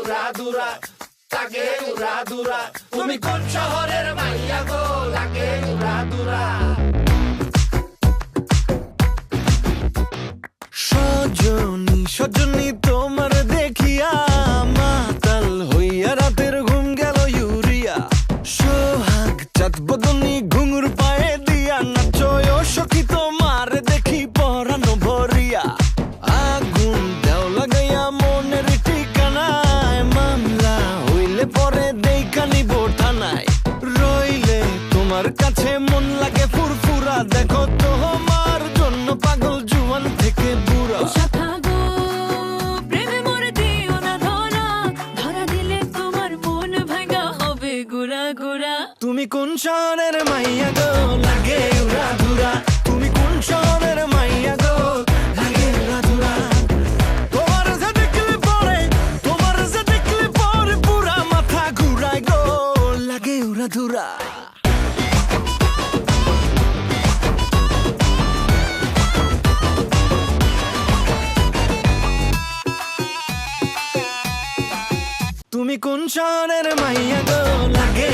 উড়াদুরা লাগে উড়াদুরা তুমি কোন শহরের মাইয়া গো লাগে উড়াদুরা সজনী সজনী তোমার দেখিয়া মাতাল হইয়া রাতের ঘুম গেল ইউরিয়া সোহাগ চাঁদ বদনী ঘুঙুর পায়ে দিয়া নাচয় সখী তোমার দেখি পরানো ভরিয়া আগুন দেও লাগাইয়া মনের ঠিকানায় মামলা হইলে পরে দেখা নিব থানায় রইলে তোমার কাছে মন লাগে ফুরফুরা দেখো তোমার জন্য পাগল জুয়ান থেকে বুড়া শাখা গো প্রেমে মরে দিও না ধরা ধরা দিলে তোমার মন ভাঙা হবে গুড়া গুড়া তুমি কোন শহরের মাইয়া গো লাগে উড়াধুরা তুমি কোন শহরের মাইয়া গো লাগে উড়াধুরা তোমার যে দেখলে পরে পুরা মাথা ঘুরায় গো লাগে উড়াধুরা তুমি কোন শহরের মাইয়া গো লাগে